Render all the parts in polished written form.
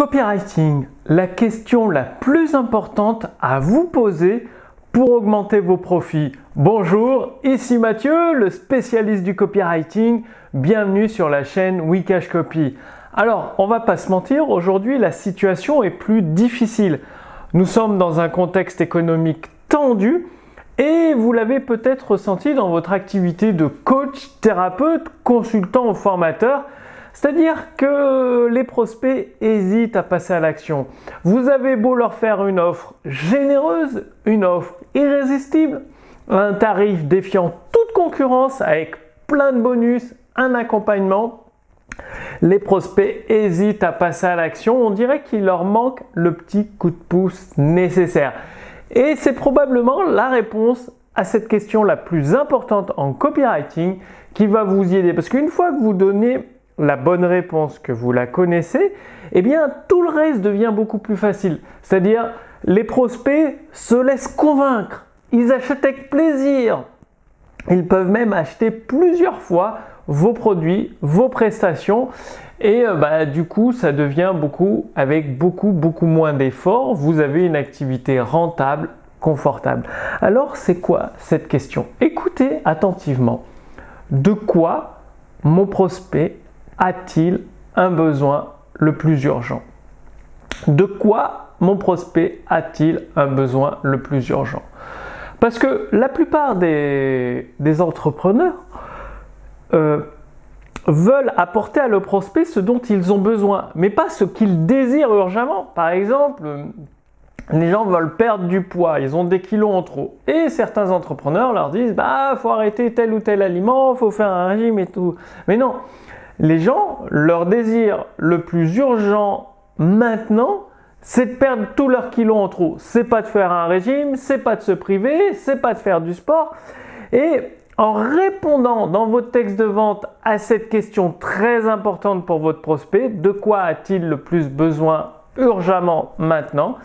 Copywriting, la question la plus importante à vous poser pour augmenter vos profits. Bonjour, ici Mathieu, le spécialiste du copywriting. Bienvenue sur la chaîne Wikash Copy. Alors, on va pas se mentir, aujourd'hui la situation est plus difficile. Nous sommes dans un contexte économique tendu et vous l'avez peut-être ressenti dans votre activité de coach, thérapeute, consultant ou formateur. C'est-à-dire que les prospects hésitent à passer à l'action. Vous avez beau leur faire une offre généreuse, une offre irrésistible, un tarif défiant toute concurrence avec plein de bonus, un accompagnement, les prospects hésitent à passer à l'action. On dirait qu'il leur manque le petit coup de pouce nécessaire. Et c'est probablement la réponse à cette question la plus importante en copywriting qui va vous y aider. Parce qu'une fois que vous donnez la bonne réponse, que vous la connaissez, eh bien tout le reste devient beaucoup plus facile. C'est-à-dire les prospects se laissent convaincre, ils achètent avec plaisir. Ils peuvent même acheter plusieurs fois vos produits, vos prestations et du coup ça devient avec beaucoup moins d'efforts. Vous avez une activité rentable, confortable. Alors c'est quoi cette question? Écoutez attentivement. De quoi mon prospect a-t-il un besoin le plus urgent? De quoi mon prospect a-t-il un besoin le plus urgent? Parce que la plupart des entrepreneurs veulent apporter à leur prospect ce dont ils ont besoin, mais pas ce qu'ils désirent urgemment. Par exemple, les gens veulent perdre du poids, ils ont des kilos en trop. Et certains entrepreneurs leur disent « faut arrêter tel ou tel aliment, faut faire un régime et tout ». Mais non, les gens, leur désir le plus urgent maintenant, c'est de perdre tous leurs kilos en trop. C'est pas de faire un régime, c'est pas de se priver, c'est pas de faire du sport. Et en répondant dans votre texte de vente à cette question très importante pour votre prospect, de quoi a-t-il le plus besoin urgemment maintenant?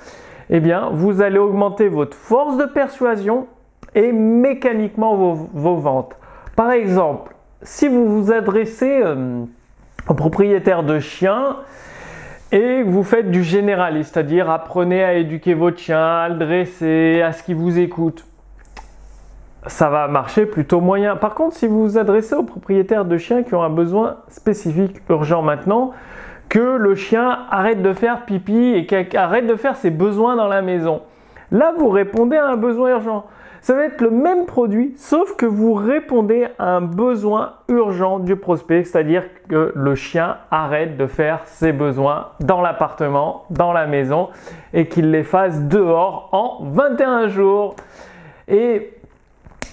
Eh bien, vous allez augmenter votre force de persuasion et mécaniquement vos ventes. Par exemple, si vous vous adressez aux propriétaires de chiens et que vous faites du généraliste, c'est-à-dire apprenez à éduquer votre chien, à le dresser, à ce qu'il vous écoute, ça va marcher plutôt moyen. Par contre, si vous vous adressez aux propriétaires de chiens qui ont un besoin spécifique, urgent maintenant, que le chien arrête de faire pipi et qu'il arrête de faire ses besoins dans la maison, là vous répondez à un besoin urgent. Ça va être le même produit, sauf que vous répondez à un besoin urgent du prospect, c'est-à-dire que le chien arrête de faire ses besoins dans l'appartement, dans la maison, et qu'il les fasse dehors en 21 jours. Et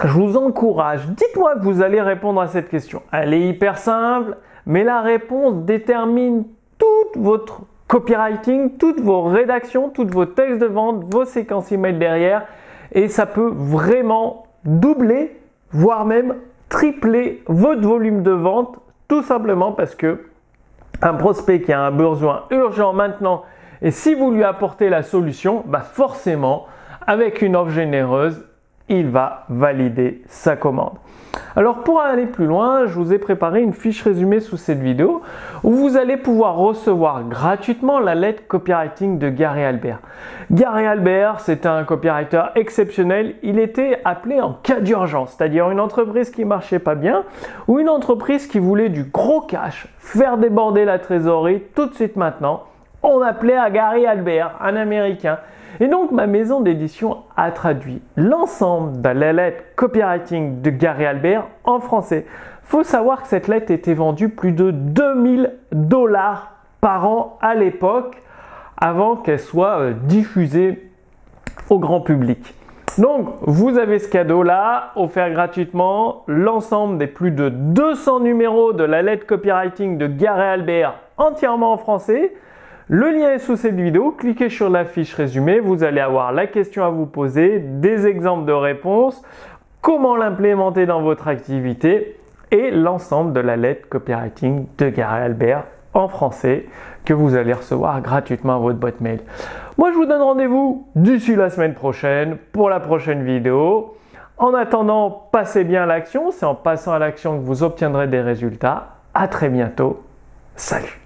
je vous encourage, dites-moi que vous allez répondre à cette question. Elle est hyper simple, mais la réponse détermine tout votre copywriting, toutes vos rédactions, tous vos textes de vente, vos séquences email derrière. Et ça peut vraiment doubler, voire même tripler votre volume de vente, tout simplement parce que un prospect qui a un besoin urgent maintenant, et si vous lui apportez la solution, forcément, avec une offre généreuse, il va valider sa commande. Alors pour aller plus loin, je vous ai préparé une fiche résumée sous cette vidéo où vous allez pouvoir recevoir gratuitement la lettre copywriting de Gary Halbert. Gary Halbert, c'était un copywriter exceptionnel. Il était appelé en cas d'urgence, c'est-à-dire une entreprise qui marchait pas bien ou une entreprise qui voulait du gros cash, faire déborder la trésorerie tout de suite maintenant. On appelait à Gary Halbert, un Américain. Et donc, ma maison d'édition a traduit l'ensemble de la lettre copywriting de Gary Halbert en français. Il faut savoir que cette lettre était vendue plus de 2000 $ par an à l'époque, avant qu'elle soit diffusée au grand public. Donc, vous avez ce cadeau-là, offert gratuitement, l'ensemble des plus de 200 numéros de la lettre copywriting de Gary Halbert entièrement en français. Le lien est sous cette vidéo, cliquez sur la fiche résumée, vous allez avoir la question à vous poser, des exemples de réponses, comment l'implémenter dans votre activité et l'ensemble de la lettre copywriting de Gary Halbert en français que vous allez recevoir gratuitement à votre boîte mail. Moi je vous donne rendez-vous d'ici la semaine prochaine pour la prochaine vidéo. En attendant, passez bien à l'action, c'est en passant à l'action que vous obtiendrez des résultats. À très bientôt, salut!